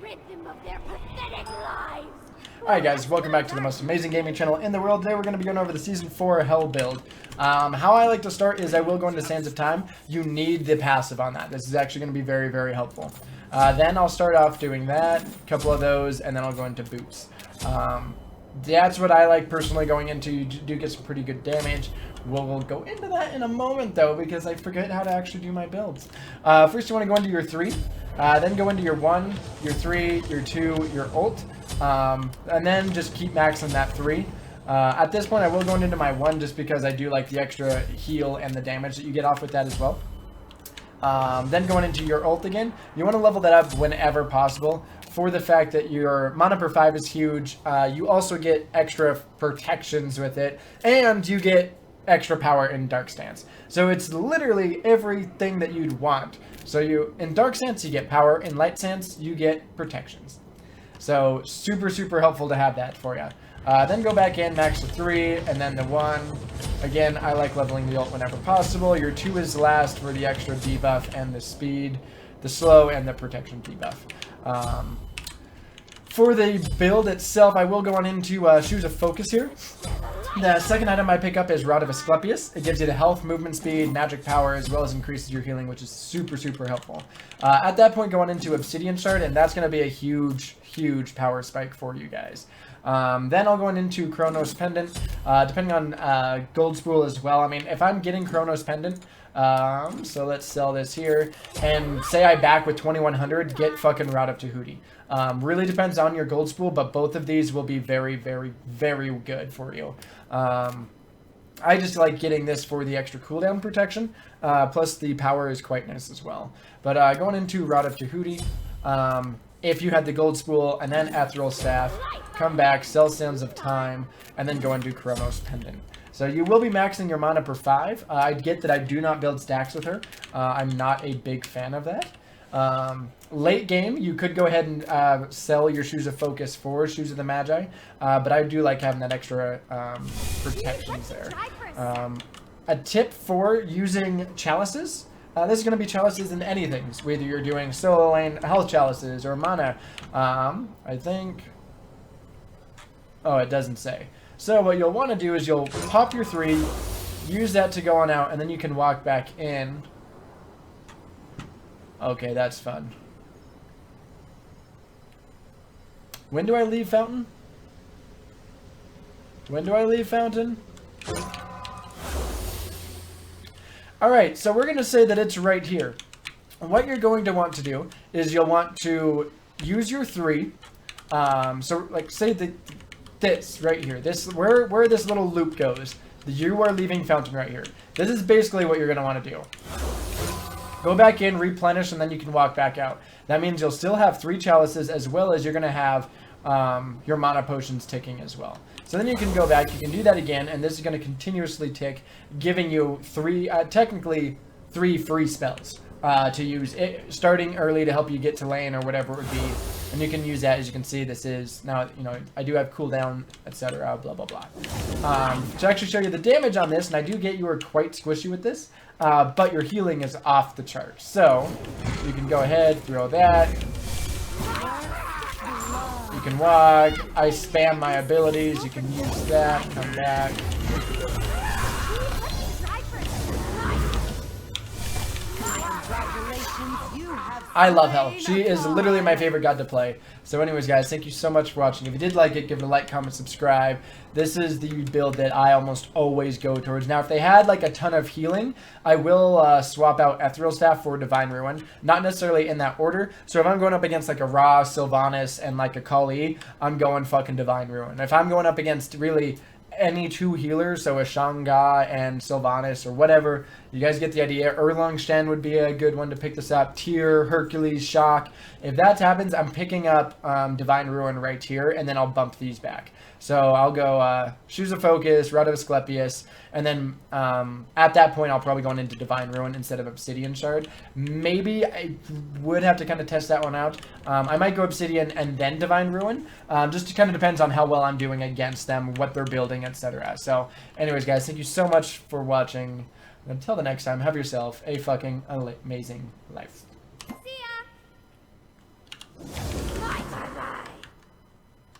rid them of their pathetic lives. Alright guys, welcome back to the most amazing gaming channel in the world. Today we're going to be going over the Season 4 Hell build. How I like to start is I will go into Sands of Time. You need the passive on that. This is actually going to be very, very helpful. Then I'll start off doing that, a couple of those, and then I'll go into Boots. That's what I like personally going into. You do get some pretty good damage. We'll go into that in a moment though, because I forget how to actually do my builds. First you want to go into your 3, then go into your 1, your 3, your 2, your ult, and then just keep maxing that 3. At this point I will go into my 1 just because I do like the extra heal and the damage that you get off with that as well. Then going into your ult again, you want to level that up whenever possible. For the fact that your mana per 5 is huge, you also get extra protections with it, and you get extra power in Dark Stance. So it's literally everything that you'd want. So in Dark Stance you get power, in Light Stance you get protections. So super, super helpful to have that for you. Then go back in, max the 3, and then the 1. Again, I like leveling the ult whenever possible. Your 2 is last for the extra debuff and the speed, the slow, and the protection debuff. For the build itself, I will go on into Shoes of Focus here. The second item I pick up is Rod of Asclepius. It gives you the health, movement speed, magic power, as well as increases your healing, which is super, super helpful. At that point, going into Obsidian Shard, and that's going to be a huge, huge power spike for you guys. Then I'll go into Chronos Pendant, depending on Gold Spool as well. I mean, if I'm getting Chronos Pendant, so let's sell this here, and say I back with 2100, get fucking Rod of Tahuti. Really depends on your Gold Spool, but both of these will be very, very, very good for you. I just like getting this for the extra cooldown protection, plus the power is quite nice as well. But going into Rod of Tahuti, if you had the Gold Spool and then Ethereal Staff, come back, sell Sands of Time, and then go into Chronos Pendant. So you will be maxing your mana per 5. I get that I do not build stacks with her. I'm not a big fan of that. Late game, you could go ahead and sell your Shoes of Focus for Shoes of the Magi, but I do like having that extra protections there. A tip for using chalices. This is going to be chalices in anything, whether you're doing solo lane health chalices or mana. I think... Oh, it doesn't say. So what you'll want to do is you'll pop your 3, use that to go on out, and then you can walk back in. Okay, that's fun. When do I leave Fountain? When do I leave Fountain? Alright, so we're going to say that it's right here. And what you're going to want to do is you'll want to use your 3. So, like, say this right here. This where this little loop goes. You are leaving Fountain right here. This is basically what you're going to want to do. Go back in, replenish, and then you can walk back out. That means you'll still have 3 chalices, as well as you're going to have your mana potions ticking as well. So then you can go back, you can do that again, and this is going to continuously tick, giving you technically 3 free spells to use, starting early to help you get to lane or whatever it would be. And you can use that. As you can see, this is now, you know, I do have cooldown, etc. Blah blah blah. To actually show you the damage on this, and I do get you are quite squishy with this, but your healing is off the chart. So you can go ahead, throw that. You can walk. I spam my abilities. You can use that. Come back. I love Hell. She is literally my favorite god to play. So anyways, guys, thank you so much for watching. If you did like it, give it a like, comment, subscribe. This is the build that I almost always go towards. Now, if they had like a ton of healing, I will swap out Ethereal Staff for Divine Ruin. Not necessarily in that order. So if I'm going up against like a Ra, Sylvanas, and like a Kali, I'm going fucking Divine Ruin. If I'm going up against really any 2 healers, so a Shanga and Sylvanas or whatever, you guys get the idea. Erlang Shen would be a good one to pick this up. Tyr, Hercules, Shock. If that happens, I'm picking up Divine Ruin right here, and then I'll bump these back. So I'll go Shoes of Focus, Rod of Asclepius, and then at that point I'll probably go into Divine Ruin instead of Obsidian Shard. Maybe I would have to kind of test that one out. I might go Obsidian and then Divine Ruin. Just kind of depends on how well I'm doing against them, what they're building, etc. So anyways, guys, thank you so much for watching. Until the next time, have yourself a fucking amazing life. See ya!